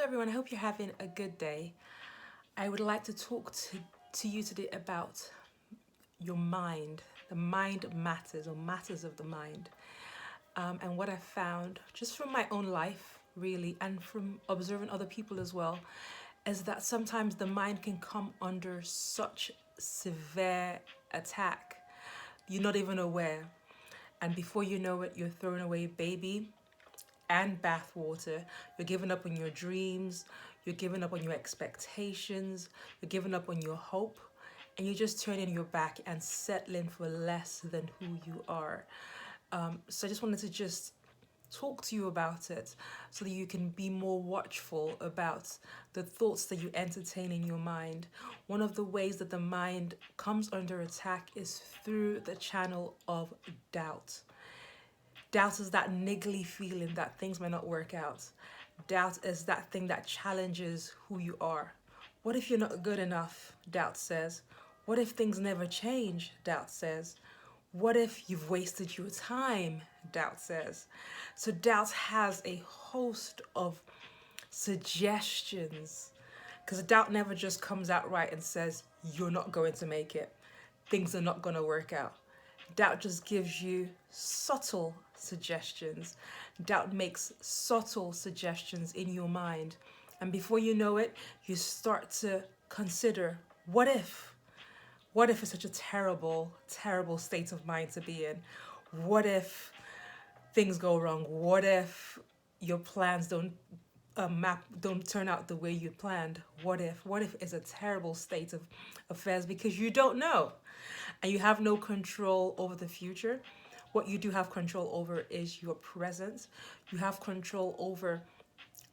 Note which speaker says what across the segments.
Speaker 1: everyone, I hope you're having a good day. I would like to talk to you today about your mind. The mind matters, or matters of the mind. And what I found just from my own life, really, and from observing other people as well, is that sometimes the mind can come under such severe attack. You're not even aware. And before you know it, you're throwing away baby and bathwater. You're giving up on your dreams, you're giving up on your expectations, you're giving up on your hope, and you're just turning your back and settling for less than who you are. So I just wanted to just talk to you about it so that you can be more watchful about the thoughts that you entertain in your mind. One of the ways that the mind comes under attack is through the channel of doubt. Doubt is that niggly feeling that things may not work out. Doubt is that thing that challenges who you are. What if you're not good enough? Doubt says. What if things never change? Doubt says. What if you've wasted your time? Doubt says. So doubt has a host of suggestions because doubt never just comes out right and says, you're not going to make it. Things are not going to work out. Doubt just gives you subtle suggestions. Doubt makes subtle suggestions in your mind. And before you know it, you start to consider, what if? What if it's such a terrible, terrible state of mind to be in? What if things go wrong? What if your plans don't turn out the way you planned? What if? What if it's a terrible state of affairs because you don't know, and you have no control over the future. What you do have control over is your present. You have control over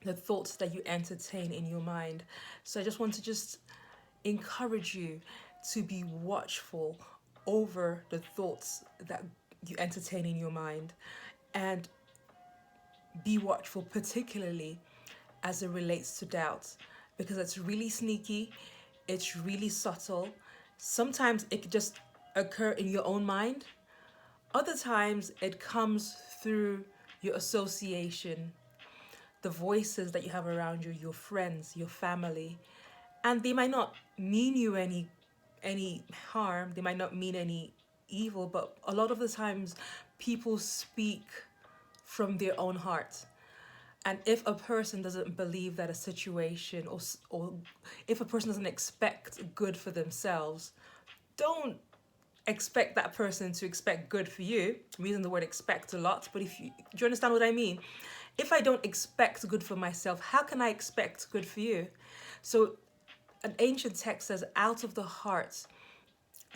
Speaker 1: the thoughts that you entertain in your mind. So I just want to just encourage you to be watchful over the thoughts that you entertain in your mind, and be watchful particularly as it relates to doubt, because it's really sneaky, it's really subtle. Sometimes it could just occur in your own mind. Other times it comes through your association, the voices that you have around you, your friends, your family, and they might not mean you any harm, they might not mean any evil, but a lot of the times people speak from their own heart. And if a person doesn't believe that a situation, or if a person doesn't expect good for themselves, don't expect that person to expect good for you. I'm using the word expect a lot, but do you understand what I mean? If I don't expect good for myself, how can I expect good for you? So an ancient text says, out of the heart,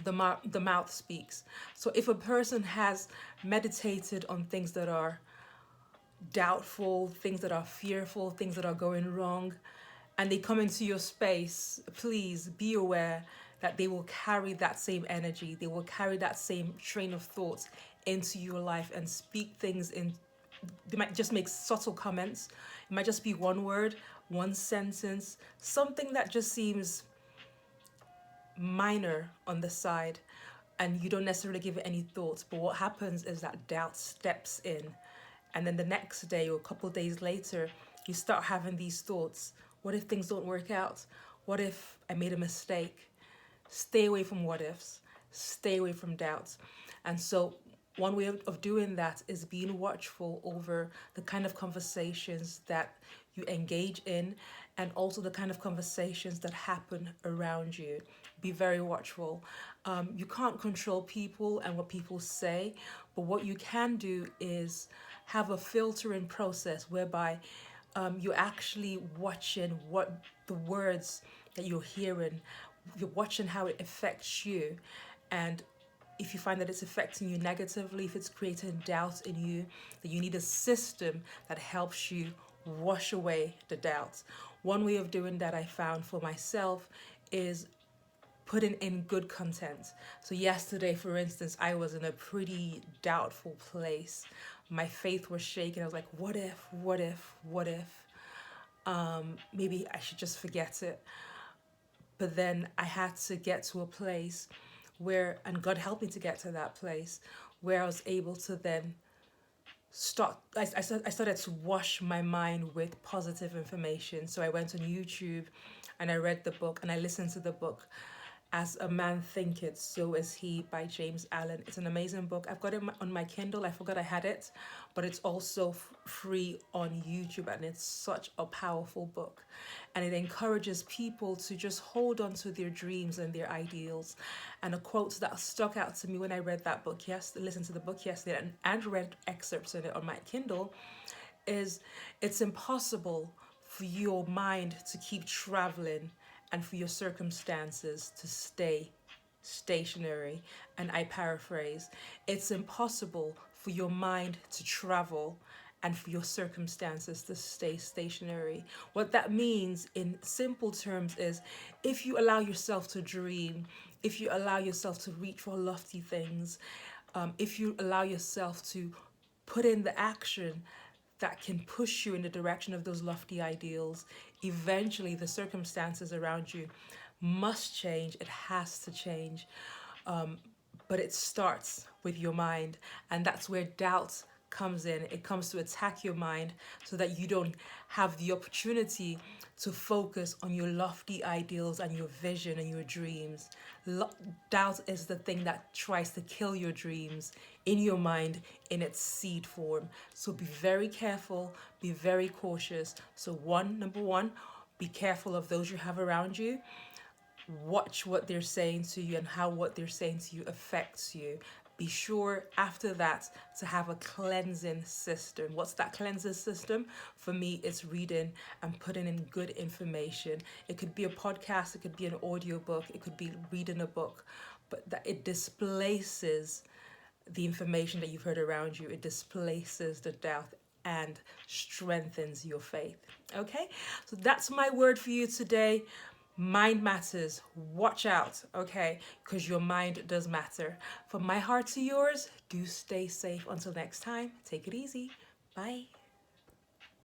Speaker 1: the mouth speaks. So if a person has meditated on things that are doubtful, things that are fearful, things that are going wrong, and they come into your space, please be aware that they will carry that same energy, they will carry that same train of thoughts into your life and speak things in. They might just make subtle comments. It might just be one word, one sentence, something that just seems minor on the side, and you don't necessarily give it any thoughts. But what happens is that doubt steps in, and then the next day or a couple of days later, you start having these thoughts. What if things don't work out? What if I made a mistake? Stay away from what ifs. Stay away from doubts. And so one way of doing that is being watchful over the kind of conversations that you engage in, and also the kind of conversations that happen around you. Be very watchful. You can't control people and what people say, but what you can do is have a filtering process whereby you're actually watching what the words that you're hearing, you're watching how it affects you. And if you find that it's affecting you negatively, if it's creating doubt in you, that you need a system that helps you wash away the doubts. One way of doing that I found for myself is putting in good content. So yesterday, for instance, I was in a pretty doubtful place. My faith was shaking. I was like, what if, what if, what if? Maybe I should just forget it. But then I had to get to a place where, and God helped me to get to that place where I was able to then I started to wash my mind with positive information. So I went on YouTube and I read the book and I listened to the book. As a Man Thinketh, So Is He by James Allen. It's an amazing book. I've got it on my Kindle. I forgot I had it, but it's also free on YouTube, and it's such a powerful book. And it encourages people to just hold on to their dreams and their ideals. And a quote that stuck out to me when I read that book, listened to the book yesterday, and read excerpts in it on my Kindle, is it's impossible for your mind to keep traveling and for your circumstances to stay stationary. And I paraphrase, it's impossible for your mind to travel and for your circumstances to stay stationary. What that means in simple terms is if you allow yourself to dream, if you allow yourself to reach for lofty things, if you allow yourself to put in the action that can push you in the direction of those lofty ideals, eventually the circumstances around you must change. It has to change. But it starts with your mind, and that's where doubt comes in. It comes to attack your mind so that you don't have the opportunity to focus on your lofty ideals and your vision and your dreams. Doubt is the thing that tries to kill your dreams in your mind in its seed form. So be very careful, be very cautious. So number one, be careful of those you have around you. Watch what they're saying to you and how what they're saying to you affects you. Be sure after that to have a cleansing system. What's that cleansing system? For me, it's reading and putting in good information. It could be a podcast, it could be an audio book, it could be reading a book, but that it displaces the information that you've heard around you. It displaces the doubt and strengthens your faith. Okay, so that's my word for you today. Mind matters. Watch out, okay? Because your mind does matter. From my heart to yours, do stay safe. Until next time, take it easy. Bye.